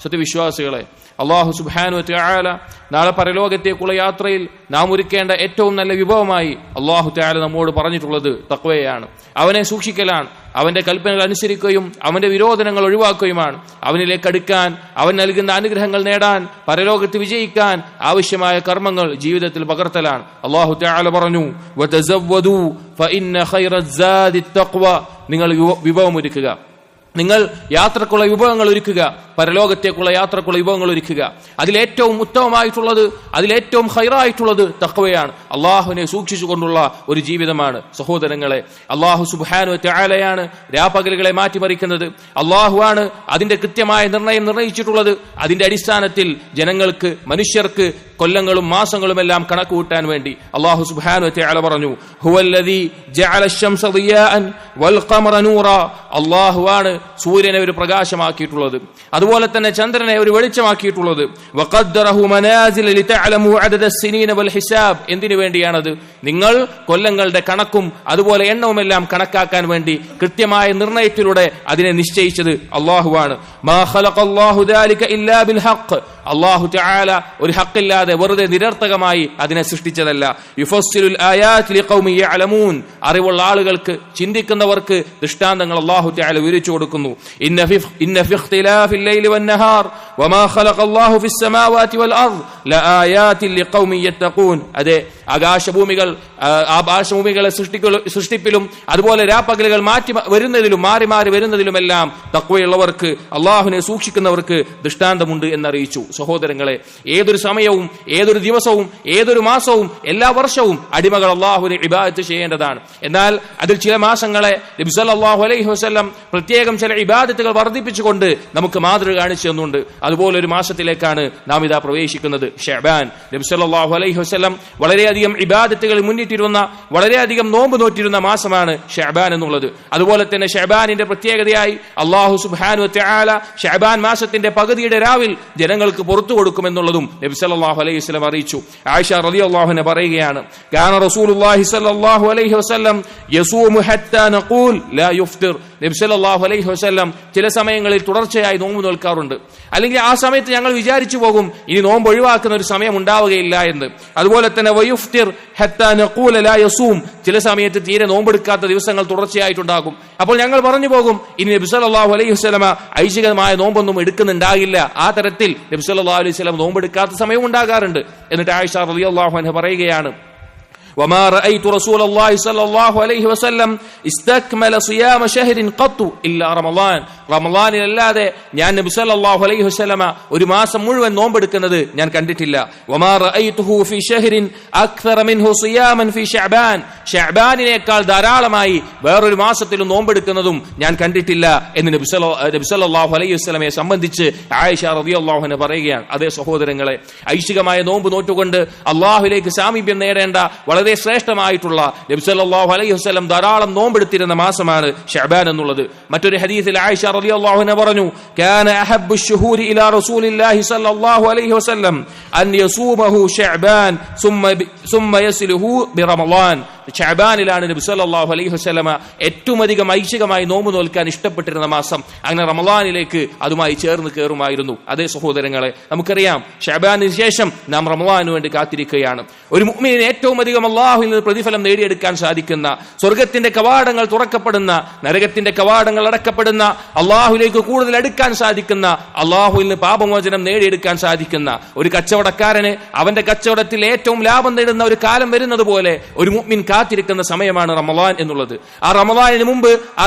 സത്യവിശ്വാസികളെ, അല്ലാഹു സുബ്ഹാനഹു വ തആല നാളെ പരലോകത്തേക്കുള്ള യാത്രയിൽ നാം ഒരുക്കേണ്ട ഏറ്റവും നല്ല വിഭവമായി അല്ലാഹു തആല നമ്മോട് പറഞ്ഞിട്ടുള്ളത് തഖ്വയാണ്, അവനെ സൂക്ഷിക്കലാണ്, അവന്റെ കൽപ്പനകൾ അനുസരിക്കുകയും അവന്റെ വിരോധനങ്ങൾ ഒഴിവാക്കുകയുമാണ്. അവനിലേക്ക് അടുക്കാൻ, അവൻ നൽകുന്ന അനുഗ്രഹങ്ങൾ നേടാൻ, പരലോകത്ത് വിജയിക്കാൻ ആവശ്യമായ കർമ്മങ്ങൾ ജീവിതത്തിൽ പകർത്തലാണ്. അല്ലാഹു തആല പറഞ്ഞു, വതസവ്വദൂ ഫഇന്ന ഖൈറസ്സാദിത് തഖ്വ, നിങ്ങൾ വിഭവം ഒരുക്കുക, നിങ്ങൾ യാത്രക്കുള്ള വിഭവങ്ങൾ ഒരുക്കുക, പരലോകത്തേക്കുള്ള യാത്രക്കുള്ള വിഭവങ്ങൾ ഒരുക്കുക. അതിലേറ്റവും ഉത്തമമായിട്ടുള്ളത്, അതിലേറ്റവും ഖൈറായിട്ടുള്ളത് തഖ്വയാണ്, അള്ളാഹുവിനെ സൂക്ഷിച്ചുകൊണ്ടുള്ള ഒരു ജീവിതമാണ്. സഹോദരങ്ങളെ, അള്ളാഹു സുബ്ഹാനഹു വ തആലയാണ് രാപ്പകലുകളെ മാറ്റിമറിക്കുന്നത്. അള്ളാഹുവാണ് അതിന്റെ കൃത്യമായ നിർണയം നിർണയിച്ചിട്ടുള്ളത്. അതിന്റെ അടിസ്ഥാനത്തിൽ ജനങ്ങൾക്ക്, മനുഷ്യർക്ക് കൊല്ലങ്ങളും മാസങ്ങളുമെല്ലാം കണക്ക് കൂട്ടാൻ വേണ്ടി അള്ളാഹു സുബ്ഹാനഹു വ തആല പറഞ്ഞു, ഹുവല്ലദീ ജഅല അശ്-ശംസ ദിയാഅൻ വൽ ഖമറ നൂറാ, അള്ളാഹുവാണ് സൂര്യനെ ഒരു പ്രകാശമാക്കിയിട്ടുള്ളത്, അതുപോലെ തന്നെ ചന്ദ്രനെ ഒരു വെളിച്ചമാക്കിയിട്ടുള്ളത്. വഖദ്ദറഹു മനാസില ലിതഅലമു അദദ അസ്-സിനീന വൽ ഹിസാബ്, എന്തിനു വേണ്ടിയാണത്? നിങ്ങൾ കൊല്ലങ്ങളുടെ കണക്കും അതുപോലെ എണ്ണവുമെല്ലാം കണക്കാക്കാൻ വേണ്ടി കൃത്യമായ നിർണയത്തിലൂടെ അതിനെ നിശ്ചയിച്ചത് അള്ളാഹുവാണ്. മാ ഖലഖല്ലാഹു ദാലിക ഇല്ലാ ബിൽ ഹഖ്, അല്ലാഹു തആല ഒരു ഹഖില്ലാതെ വെറുതെ നിരർത്ഥകമായി അതിനെ സൃഷ്ടിച്ചതല്ല. യുഫസ്സിലുൽ ആയാതി ലിഖൗമി യഅലമൂൻ, അറിവുള്ള ആളുകൾക്ക്, ചിന്തിക്കുന്നവർക്ക് ദൃഷ്ടാന്തങ്ങൾ അല്ലാഹു തആല വിവരിച്ചു കൊടുക്കുന്നു. ഇന്ന ഫി ഇഖ്തിലാഫിൽ ലൈലി വന്നഹാർ വമാ ഖലഖല്ലാഹു ഫിസ് സമാവാതി വൽ അർദ് ലആയാതിൻ ലിഖൗമി യത്തഖൂൻ, അതെ, ആകാശഭൂമികളെ സൃഷ്ടിപ്പിലും അതുപോലെ രാപ്പകലുകൾ മാറി മാറി വരുന്നതിലുമെല്ലാം തഖ്വയുള്ളവർക്ക്, അള്ളാഹുവിനെ സൂക്ഷിക്കുന്നവർക്ക് ദൃഷ്ടാന്തമുണ്ട് എന്നറിയിച്ചു. സഹോദരങ്ങളെ, ഏതൊരു സമയവും, ഏതൊരു ദിവസവും, ഏതൊരു മാസവും, എല്ലാ വർഷവും അടിമകൾ അള്ളാഹുവിനെ ഇബാദത്ത് ചെയ്യേണ്ടതാണ്. എന്നാൽ അതിൽ ചില മാസങ്ങളെ നബി സല്ലല്ലാഹു അലൈഹി വസല്ലം പ്രത്യേകം ചില ഇബാദത്തുകൾ വർദ്ധിപ്പിച്ചുകൊണ്ട് നമുക്ക് മാതൃക കാണിച്ചു തന്നുണ്ട്. അതുപോലെ ഒരു മാസത്തിലേക്കാണ് നാം ഇതാ പ്രവേശിക്കുന്നത്, ശഅബാൻ. നബി സല്ലല്ലാഹു അലൈഹി വസല്ലം വളരെയധികം ഇബാദത്തുകൾ മുന്നിട്ടിരുന്ന, വളരെയധികം നോമ്പ് നോറ്റിരുന്ന മാസമാണ് ശഅബാൻ എന്നുള്ളത്. അതുപോലെ തന്നെ ശഅബാനിന്റെ പ്രത്യേകതയായി അല്ലാഹു സുബ്ഹാനഹു വ തആല ശഅബാൻ മാസത്തിന്റെ പകുതിയുടെ രാവിൽ ജനങ്ങൾക്ക് പുറത്തു കൊടുക്കുമെന്നുള്ളതും നബി സല്ലല്ലാഹു അലൈഹി വസല്ലം അറിയിച്ചു. ആയിഷ റളിയല്ലാഹു അൻഹ പറയുകയാണ്, കാന റസൂലുള്ളാഹി സല്ലല്ലാഹു അലൈഹി വസല്ലം യസൂമു ഹത്താ നഖൂൽ ലാ യുഫ്തിർ, നബി സല്ലല്ലാഹു അലൈഹി വസല്ലം ചില സമയങ്ങളിൽ തുടർച്ചയായി നോമ്പ് നോൽക്കാറുണ്ട്. അല്ലെങ്കിൽ ആ സമയത്ത് ഞങ്ങൾ വിചാരിച്ചു പോകും ഇനി നോമ്പ് ഒഴിവാക്കുന്ന ഒരു സമയം ഉണ്ടാവുകയില്ല എന്ന്. അതുപോലെ തന്നെ വയുഫ്തിർ ഹത്താ നഖൂല ലാ യസൂം, ചില സമയത്ത് തീരെ നോമ്പെടുക്കാത്ത ദിവസങ്ങൾ തുടർച്ചയായിട്ടുണ്ടാകും. അപ്പോൾ ഞങ്ങൾ പറഞ്ഞു പോകും ഇനി നബി സല്ലല്ലാഹു അലൈഹി വസല്ലം ഐച്ഛികമായ നോമ്പൊന്നും എടുക്കുന്നുണ്ടാകില്ല. ആ തരത്തിൽ നബി സല്ലല്ലാഹു അലൈഹി വസല്ലം നോമ്പെടുക്കാത്ത സമയവും ഉണ്ടാകാറുണ്ട്. എന്നിട്ട് ആയിഷ റളിയല്ലാഹു അൻഹ പറയുകയാണ്, وما رأيت رسول الله صلى الله عليه وسلم استكمل صيام شهر قط إلا رمضان, റമളാനിലല്ലാതെ ഞാൻ നബി സല്ലല്ലാഹു അലൈഹി വസല്ലമ ഒരു മാസം മുഴുവൻ നോമ്പെടുക്കുന്നത് ഞാൻ കണ്ടിട്ടില്ല. വമാ റഅയ്തുഹു ഫീ ഷഹ്റിൻ അക്തറ മിൻഹു സിയാമൻ ഫീ ശഅബാൻ, ശഅബാനിനേക്കാൾ ധാരാളമായി വേറൊരു മാസത്തിലും നോമ്പെടുക്കുന്നതും ഞാൻ കണ്ടിട്ടില്ല എന്ന് നബി സല്ലല്ലാഹു അലൈഹി വസല്ലമയെ സംബന്ധിച്ച് ആയിഷ റളിയല്ലാഹു അൻഹ പറയുകയാണ്. അതേ സഹോദരങ്ങളെ, ഐച്ഛികമായ നോമ്പ് നോറ്റുകൊണ്ട് അല്ലാഹുവിലേക്ക് സാമീപ്യം നേടേണ്ട വളരെ ശ്രേഷ്ഠമായിട്ടുള്ള നബി സല്ലല്ലാഹു അലൈഹി വസല്ലം ധാരാളം നോമ്പെടുത്തിരുന്ന മാസമാണ് ശഅബാൻ എന്നുള്ളത്. മറ്റൊരു ഹദീസിൽ ആയിഷ റളിയല്ലാഹു അൻഹ പറഞ്ഞു, കാന അഹബ്ബു ശുഹൂരി ഇലാ റസൂലില്ലാഹി സല്ലല്ലാഹു അലൈഹി വസല്ലം അൻ യസൂമഹു ശഅബാൻ സുമ്മ യസ്ലുഹു ബിറമളാൻ, ശഅബാനിലാണ് നബി സല്ലല്ലാഹു അലൈഹി വസല്ലമ ഏറ്റവും അധികം ഐച്ഛികമായി നോമ്പ് നോൽക്കാൻ ഇഷ്ടപ്പെട്ടിരുന്ന മാസം. അങ്ങനെ റമളാനിലേക്ക് അതുമായി ചേർന്ന് കയറുമായിരുന്നു. അതേ സഹോദരങ്ങളെ, നമുക്കറിയാം ശഅബാനിന് ശേഷം നാം റമളാനു വേണ്ടി കാത്തിരിക്കുകയാണ്. ഒരു മുഅ്മിനിന് ഏറ്റവും അധികം അല്ലാഹുവിൽ നിന്ന് പ്രതിഫലം നേടിയെടുക്കാൻ സാധിക്കുന്ന, സ്വർഗത്തിന്റെ കവാടങ്ങൾ തുറക്കപ്പെടുന്ന, നരകത്തിന്റെ കവാടങ്ങൾ അടക്കപ്പെടുന്ന, അല്ലാഹുവിലേക്ക് കൂടുതൽ അടുക്കാൻ സാധിക്കുന്ന, അല്ലാഹുവിൽ നിന്ന് പാപമോചനം നേടിയെടുക്കാൻ സാധിക്കുന്ന ഒരു കച്ചവടക്കാരന് അവന്റെ കച്ചവടത്തിൽ ഏറ്റവും ലാഭം നേടുന്ന ഒരു കാലം വരുന്നത് പോലെ ഒരു മുഅ്മിൻ കാത്തിരിക്കുന്ന സമയമാണ് റമളാൻ എന്നുള്ളത്. ആ റമളാനിന് മുമ്പ് ആ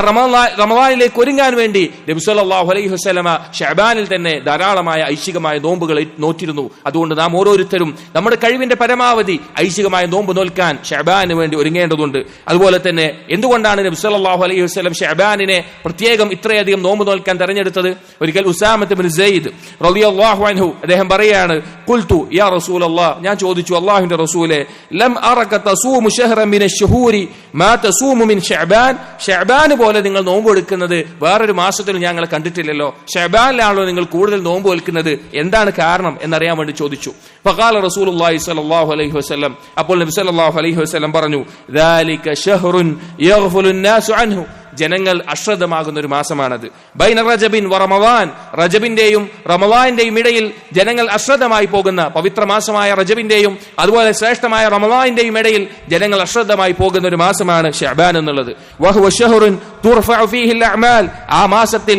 റമളാനിലേക്ക് ഒരുങ്ങാൻ വേണ്ടി നബി സല്ലല്ലാഹു അലൈഹി വസല്ലമ ശഅബാനിൽ തന്നെ ധാരാളമായ ഐച്ഛികമായ നോമ്പുകൾ നോറ്റിരുന്നു. അതുകൊണ്ട് നാം ഓരോരുത്തരും നമ്മുടെ കഴിവിന്റെ പരമാവധി ഐച്ഛികമായ നോമ്പ് നോൽക്കാൻ ശഅബാനിന് വേണ്ടി ഒരുങ്ങേണ്ടതുണ്ട്. അതുപോലെ തന്നെ എന്തുകൊണ്ടാണ് നബി സല്ലല്ലാഹു അലൈഹി വസല്ലം ശഅബാനിനെ പ്രത്യേകം ഇത്രയധികം നോമ്പ് നോൽക്കാൻ തെരഞ്ഞെടുത്തത്? ഒരിക്കൽ ഉസാമത്ത് ഇബ്നു സെയ്ദ് റളിയല്ലാഹു അൻഹു അദ്ദേഹം പറയാണ്, ഖുൽതു യാ റസൂലല്ലാഹ്, ഞാൻ ചോദിച്ചു അല്ലാഹുവിന്റെ റസൂലേ, ലം അറക തസൂമു ശഹ്റൻ മിന അശ്ശുഹൂരി മാ തസൂമു മിൻ ശഅബാൻ, ശഅബാൻ പോലെ നിങ്ങൾ നോമ്പ് എടുക്കുന്നത് വേറൊരു മാസത്തിൽ ഞങ്ങൾ കണ്ടിട്ടില്ലല്ലോ, ശഅബാനിലാണല്ലോ നിങ്ങൾ കൂടുതൽ നോമ്പ് നോൽക്കുന്നത്, എന്താണ് കാരണം എന്നറിയാൻ വേണ്ടി ചോദിച്ചു. ഫഖാല റസൂലുള്ളാഹി സ്വല്ലല്ലാഹു അലൈഹി വസല്ലം, അപ്പോൾ നബി സല്ലല്ലാഹു അലൈഹി വസല്ലം പറഞ്ഞു, ദാലിക ശഹ്റുൻ യഗ്ഫുലു الناس عنه, ജനങ്ങൾ അശ്രദ്ധമാകുന്ന ഒരു മാസമാണത്. ബൈന റജബിൻ വ റമളാൻ, റജബിന്റെയും റമളാന്റെയും ഇടയിൽ ജനങ്ങൾ അശ്രദ്ധമായി പോകുന്ന, പവിത്ര മാസമായ റജബിന്റെയും അതുപോലെ ശ്രേഷ്ഠമായ റമളാന്റെയും ഇടയിൽ ജനങ്ങൾ അശ്രദ്ധമായി പോകുന്ന ഒരു മാസമാണ് ശഅബാൻ എന്നുള്ളത്. വഹുവ ശഹ്റുൻ തുർഫഉ ഫീഹിൽ അഅമാൽ, ആ മാസത്തിൽ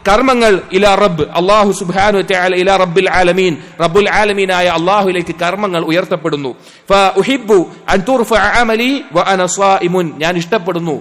കർമ്മങ്ങൾ ഇലാ റബ്ബ്, അല്ലാഹു സുബ്ഹാനഹു വ തആല ഇലാ റബ്ബിൽ ആലമീൻ, റബ്ബുൽ ആലമീനായ അല്ലാഹുവിലേക്ക് കർമ്മങ്ങൾ ഉയർത്തപ്പെടുന്നു. ഫഉഹിബ്ബു അൻ തുർഫഅ അമലി വ അന സായിമുൻ, ഞാൻ ഇഷ്ടപ്പെടുന്നു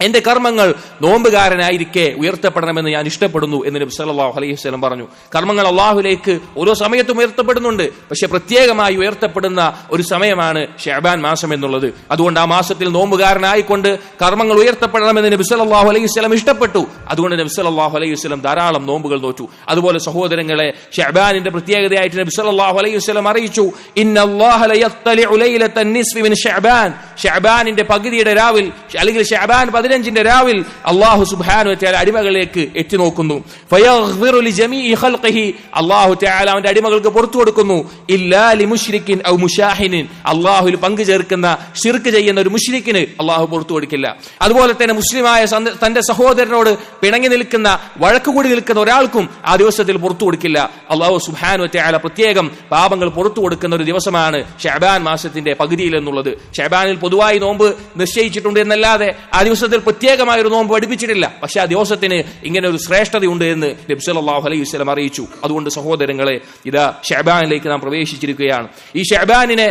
എന്റെ കർമ്മങ്ങൾ നോമ്പുകാരനായിരിക്കെ ഉയർത്തപ്പെടണമെന്ന് ഞാൻ ഇഷ്ടപ്പെടുന്നു എന്ന് നബി സല്ലല്ലാഹു അലൈഹി വസല്ലം പറഞ്ഞു. കർമ്മങ്ങൾ അല്ലാഹുവിലേക്ക് ഓരോ സമയത്തും ഉയർത്തപ്പെടുന്നുണ്ട്, പക്ഷെ പ്രത്യേകമായി ഉയർത്തപ്പെടുന്ന ഒരു സമയമാണ് ശഅബാൻ മാസം എന്നുള്ളത്. അതുകൊണ്ട് ആ മാസത്തിൽ നോമ്പുകാരനായിക്കൊണ്ട് കർമ്മങ്ങൾ ഉയർത്തപ്പെടണമെന്ന് നബി സല്ലല്ലാഹു അലൈഹി വസല്ലം ഇഷ്ടപ്പെട്ടു. അതുകൊണ്ട് നബി സല്ലല്ലാഹു അലൈഹി വസല്ലം ധാരാളം നോമ്പുകൾ നോറ്റു. അതുപോലെ സഹോദരങ്ങളെ, ശഅബാനിന്റെ പ്രത്യേകതയായിട്ട് നബി സല്ലല്ലാഹു അലൈഹി വസല്ലം അറിയിച്ചു, ഇന്നല്ലാഹ ലയത്തലിഉ ലൈലത്തൻ നിസ്ഫി മിൻ ശഅബാൻ, ശഅബാനിന്റെ പകുതിയുടെ രാവിൽ അല്ലെങ്കിൽ ശഅബാൻ 15ന്റെ രാവിൽ അല്ലാഹു സുബ്ഹാനഹു വ തആല അടിമകളിലേക്ക് എത്തി നോക്കുന്നു. ഫയഗ്ഫിറു ലിജമീഇ ഖൽഖിഹി, അല്ലാഹു തആല അവന്റെ അടിമകൾക്ക് പുറത്തു കൊടുക്കുന്നു. ഇല്ലാ ലിമുശ്രിക്കിൻ ഔ മുശാഹിനിൻ, അല്ലാഹുവിൽ പങ്കു ചേർക്കുന്ന ശിർക്ക് ചെയ്യുന്ന ഒരു മുശ്രിക്കിന് അല്ലാഹു പുറത്തു കൊടുക്കില്ല. അതുപോലെ തന്നെ മുസ്ലിമായ തന്റെ സഹോദരനോട് പിണങ്ങി നിൽക്കുന്ന, വഴക്കുകൂടി നിൽക്കുന്ന ഒരാൾക്കും ആ ദിവസത്തിൽ പുറത്തു കൊടുക്കില്ല. അല്ലാഹു സുബ്ഹാനഹു വ തആല പ്രത്യേകം പാപങ്ങൾ പുറത്തു കൊടുക്കുന്ന ഒരു ദിവസമാണ് ശഅബാൻ മാസത്തിന്റെ പകുതിയിൽ എന്നുള്ളത്. ശഅബാനിൽ പൊതുവായി നോമ്പ് നിശ്ചയിച്ചിട്ടുണ്ട് എന്നല്ലാതെ ആ ദിവസത്തിൽ പ്രത്യേകമായ ഒരു നോമ്പ് പഠിപ്പിച്ചിട്ടില്ല. പക്ഷെ ആ ദിവസത്തിന് ഇങ്ങനെ ഒരു ശ്രേഷ്ഠതയുണ്ട് എന്ന് നബി സല്ലല്ലാഹു അലൈഹി വസല്ലം അറിയിച്ചു. അതുകൊണ്ട് സഹോദരങ്ങളെ, ഇതാ ശഅബാനിലേക്ക് നാം പ്രവേശിച്ചിരിക്കുകയാണ്. ഈ ശഅബാനിനെ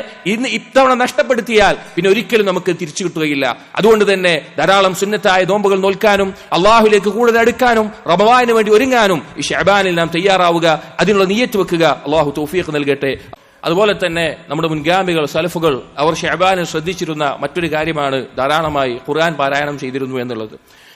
ഇത്തവണ നഷ്ടപ്പെടുത്തിയാൽ പിന്നെ ഒരിക്കലും നമുക്ക് തിരിച്ചു കിട്ടുകയില്ല. അതുകൊണ്ട് തന്നെ ധാരാളം സുന്നത്തായ നോമ്പുകൾ നോൽക്കാനും അള്ളാഹുലേക്ക് കൂടുതൽ അടുക്കാനും റമളാനിന് വേണ്ടി ഒരുങ്ങാനും ഈ ശഅബാനിൽ നാം തയ്യാറാവുക, അതിനുള്ള നിയ്യത്ത് വെക്കുക. അള്ളാഹു തൗഫീഖ് നൽകട്ടെ. അതുപോലെ തന്നെ നമ്മുടെ മുൻഗാമികൾ സലഫുകൾ അവർ ശഅബാനിൽ ശ്രദ്ധിച്ചിരുന്ന മറ്റൊരു കാര്യമാണ് ധാരാളമായി ഖുർആൻ പാരായണം ചെയ്തിരുന്നു എന്നുള്ളത്.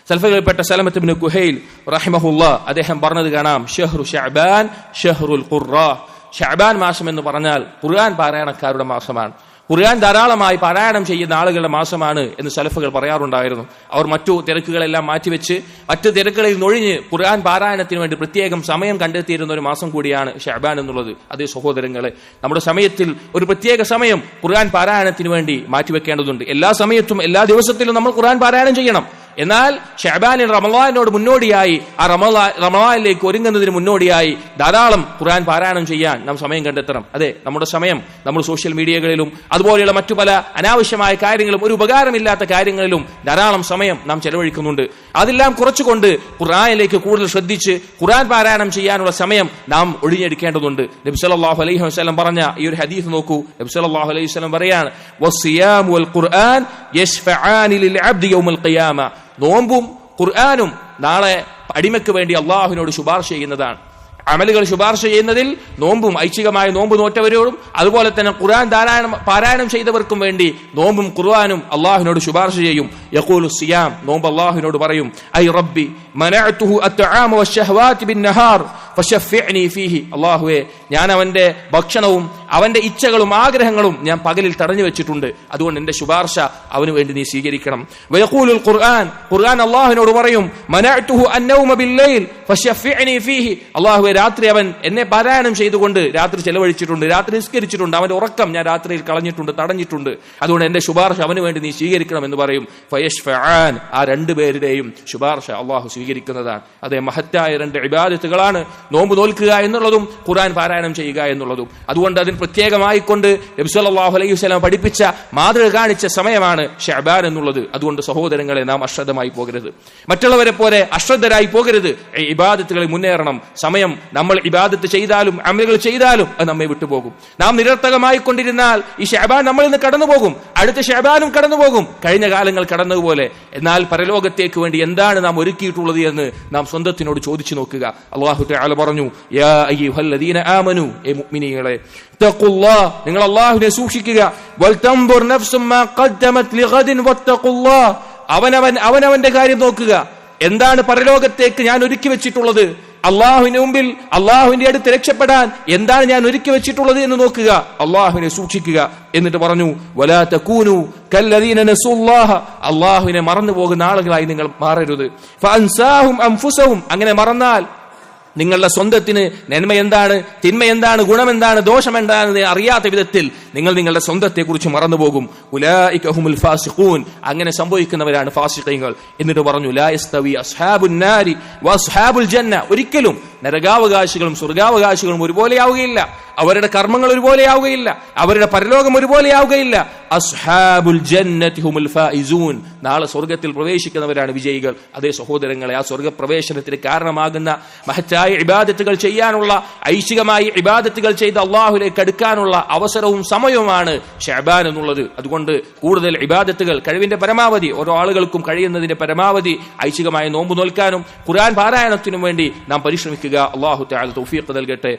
സലഫുകളിൽപ്പെട്ട സലമത്ത് ഇബ്നു കുഹൈൽ റഹിമഹുല്ലാ അദ്ദേഹം പറഞ്ഞത് കാണാം, ഷഹ്റു ശഅബാൻ ഷഹ്റുൽ ഖുർആ, ശഅബാൻ മാസം എന്ന് പറഞ്ഞാൽ ഖുർആൻ പാരായണക്കാരുടെ മാസമാണ്. ഖുർആൻ ധാരാളമായി പാരായണം ചെയ്യുന്ന ആളുകളുടെ മാസമാണ് എന്ന് സലഫുകൾ പറയാറുണ്ടായിരുന്നു. അവർ മറ്റു തിരക്കുകളെല്ലാം മാറ്റിവെച്ച് മറ്റു തിരക്കുകളിൽ നൊഴിഞ്ഞ് ഖുർആൻ പാരായണത്തിന് വേണ്ടി പ്രത്യേകം സമയം കണ്ടെത്തിയിരുന്ന ഒരു മാസം കൂടിയാണ് ശഅബാൻ എന്നുള്ളത്. അതേ സഹോദരങ്ങളെ, നമ്മുടെ സമയത്തിൽ ഒരു പ്രത്യേക സമയം ഖുർആൻ പാരായണത്തിന് വേണ്ടി മാറ്റിവെക്കേണ്ടതുണ്ട്. എല്ലാ സമയത്തും എല്ലാ ദിവസത്തിലും നമ്മൾ ഖുർആൻ പാരായണം ചെയ്യണം. എന്നാൽ ശഅബാനിൽ റമളാനിനോട് മുന്നോടിയായി, ആ റമളാനിലേക്ക് ഒരുങ്ങുന്നതിന് മുന്നോടിയായി ധാരാളം ഖുർആൻ പാരായണം ചെയ്യാൻ നാം സമയം കണ്ടെത്തണം. അതെ, നമ്മുടെ സമയം നമ്മൾ സോഷ്യൽ മീഡിയകളിലും അതുപോലെയുള്ള മറ്റു പല അനാവശ്യമായ കാര്യങ്ങളും ഒരു ഉപകാരമില്ലാത്ത കാര്യങ്ങളിലും ധാരാളം സമയം നാം ചെലവഴിക്കുന്നുണ്ട്. അതെല്ലാം കുറച്ചുകൊണ്ട് ഖുർആനിലേക്ക് കൂടുതൽ ശ്രദ്ധിച്ച് ഖുർആൻ പാരായണം ചെയ്യാനുള്ള സമയം നാം ഒഴിഞ്ഞെടുക്കേണ്ടതുണ്ട്. നബി സല്ലല്ലാഹു അലൈഹി വസല്ലം പറഞ്ഞ ഈ ഒരു ഹദീസ് നോക്കൂ. നബി സല്ലല്ലാഹു അലൈഹി വസല്ലം പറയാണ്, വസ്സിയാമു വൽ ഖുർആൻ യശ്ഫഅാനി ലിൽ അബ്ദി യൗമൽ ഖിയാമ, നോമ്പും ഖുർആനും നാളെ അടിമയ്ക്ക് വേണ്ടി അള്ളാഹുവിനോട് ശുപാർശ ചെയ്യുന്നതാണ്. അമലുകൾ ശുപാർശ ചെയ്യുന്നതിൽ നോമ്പും, ഐച്ഛികമായ നോമ്പ് നോറ്റവരോടും അതുപോലെ തന്നെ ഖുർആൻ പാരായണം ചെയ്തവർക്കും വേണ്ടി നോമ്പും ഖുർആനും അള്ളാഹുവിനോട് ശുപാർശ ചെയ്യും. യഖൂലു സിയാം, നോമ്പ് അള്ളാഹുവിനോട് പറയും, ഐ റബ്ബി മനഅതുഹു അത്അമ വശഹവാതി ബിന്നഹാർ ഫശഫിഅനി ഫീഹി, അല്ലാഹുവേ ഞാൻ അവന്റെ ഭക്ഷണവും അവന്റെ ഇച്ഛകളും ആഗ്രഹങ്ങളും ഞാൻ പകലിൽ തടഞ്ഞു വെച്ചിട്ടുണ്ട്, അതുകൊണ്ട് എന്റെ ശുപാർശ അവന് വേണ്ടി നീ സ്വീകരിക്കണം. വയഖൂലുൽ ഖുർആൻ, ഖുർആൻ അല്ലാഹുവിനോട് പറയും, മനഅതുഹു അന്നൗമ ബില്ലൈൽ ഫശഫിഅനി ഫീഹി, അല്ലാഹുവേ രാത്രി അവൻ എന്നെ പാരായണം ചെയ്തുകൊണ്ട് രാത്രി ചെലവഴിച്ചിട്ടുണ്ട്, രാത്രി നിസ്കരിച്ചിട്ടുണ്ട്, അവന്റെ ഉറക്കം ഞാൻ രാത്രിയിൽ കളഞ്ഞിട്ടുണ്ട്, തടഞ്ഞിട്ടുണ്ട്, അതുകൊണ്ട് എന്റെ ശുപാർശ അവന് വേണ്ടി നീ സ്വീകരിക്കണം എന്ന് പറയും. ഫയശ്ഫഅൻ, ആ രണ്ടുപേരുടെയും ശുപാർശ അല്ലാഹു സ്വീകരിക്കുന്നതാണ്. അതേ മഹത്തായ രണ്ട് ഇബാദത്തുകളാണ് നോമ്പ് നോൽക്കുക എന്നുള്ളതും ഖുർആൻ പാരായണം ചെയ്യുക എന്നുള്ളതും. അതുകൊണ്ട് അതിന് പ്രത്യേകമായിക്കൊണ്ട് നബി സല്ലല്ലാഹു അലൈഹി വസല്ലം പഠിപ്പിച്ച മാതൃക കാണിച്ച സമയമാണ് ശഅബാൻ എന്നുള്ളത്. അതുകൊണ്ട് സഹോദരങ്ങളെ, നാം അശ്രദ്ധമായി പോകരുത്, മറ്റുള്ളവരെ പോലെ അശ്രദ്ധരായി പോകരുത്. ഇബാദത്തുകളിൽ മുന്നേറണം. സമയം നമ്മൾ ഇബാദത്ത് ചെയ്താലും അമലുകൾ ചെയ്താലും അത് നമ്മെ വിട്ടുപോകും. നാം നിരർത്ഥകമായി കൊണ്ടിരുന്നാൽ ഈ ശഅബാൻ നമ്മളിൽ നിന്ന് കടന്നുപോകും, അടുത്ത ശഅബാനും കടന്നുപോകും, കഴിഞ്ഞ കാലങ്ങൾ കടന്നതുപോലെ. എന്നാൽ പരലോകത്തേക്ക് വേണ്ടി എന്താണ് നാം ഒരുക്കിയിട്ടുള്ളത് എന്ന് നാം സ്വന്തത്തിനോട് ചോദിച്ചു നോക്കുക. അല്ലാഹു തആല പറഞ്ഞു, യാ അയ്യുഹല്ലദീന ആമനു, ഏ മുഅ്മിനീങ്ങളെ, തഖുല്ലാഹ്, നിങ്ങൾ അല്ലാഹുവിനെ സൂക്ഷിക്കുക, വൽതൻദുർ നഫ്സും മാ ഖദ്ദമത് ലിഗദിൻ വത്തഖുല്ലാഹ്, അവനവന്റെ കാര്യം നോക്കുക. എന്താണ് പരലോകത്തേക്ക് ഞാൻ ഒരുക്കി വെച്ചിട്ടുള്ളത്, അള്ളാഹുവിന് മുമ്പിൽ അള്ളാഹുവിന്റെ അടുത്ത് രക്ഷപ്പെടാൻ എന്താണ് ഞാൻ ഒരുക്കി വെച്ചിട്ടുള്ളത് എന്ന് നോക്കുക, അള്ളാഹുവിനെ സൂക്ഷിക്കുക. എന്നിട്ട് പറഞ്ഞു, വലാ തകൂനു കല്ലദീന നസുല്ലാഹ, അള്ളാഹുവിനെ മറന്നു പോകുന്ന ആളുകളായി നിങ്ങൾ മാറരുത്. ഫഅൻസാഹും അൻഫുസഹും, അങ്ങനെ മറന്നാൽ നിങ്ങളുടെ സ്വന്തത്തിന് നന്മ എന്താണ്, തിന്മ എന്താണ്, ഗുണമെന്താണ്, ദോഷം എന്താണെന്ന് അറിയാത്ത വിധത്തിൽ നിങ്ങൾ നിങ്ങളുടെ സ്വന്തത്തെ കുറിച്ച് മറന്നുപോകും. ഉലൈക ഹുമുൽ ഫാസിഖൂൻ, അങ്ങനെ സംഭവിക്കുന്നവരാണ് ഫാസിഖീങ്ങൾ. എന്നിട്ട് പറഞ്ഞു ലാ യസ്തവി അസ്ഹാബുൻ നാരി വഅസ്ഹാബുൽ ജന്ന, ഒരിക്കലും നരകാവകാശികളും സ്വർഗാവകാശികളും ഒരുപോലെയാവുകയില്ല. അവരുടെ കർമ്മങ്ങൾ ഒരുപോലെയാവുകയില്ല, അവരുടെ പരലോകം ഒരുപോലെയാവുകയില്ല. അസ്ഹാബുൽ ജന്നതി ഹുമുൽ ഫായിസൂൻ, നാളെ സ്വർഗത്തിൽ പ്രവേശിക്കുന്നവരാണ് വിജയികൾ. അതേ സഹോദരങ്ങളെ, ആ സ്വർഗപ്രവേശനത്തിന് കാരണമാകുന്ന മഹത്തായ ഇബാദത്തുകൾ ചെയ്യാനുള്ള, ഐശികമായി ഇബാദത്തുകൾ ചെയ്ത് അള്ളാഹുലേക്ക് അടുക്കാനുള്ള അവസരവും സമയവുമാണ് ശഅബാൻ എന്നുള്ളത്. അതുകൊണ്ട് കൂടുതൽ ഇബാദത്തുകൾ കഴിവിന്റെ പരമാവധി, ഓരോ ആളുകൾക്കും കഴിയുന്നതിന്റെ പരമാവധി ഐശികമായി നോമ്പ് നോൽക്കാനും ഖുർആൻ പാരായണത്തിനും വേണ്ടി നാം പരിശ്രമിക്കുക. അള്ളാഹു തആല തൗഫീഖ് നൽകട്ടെ.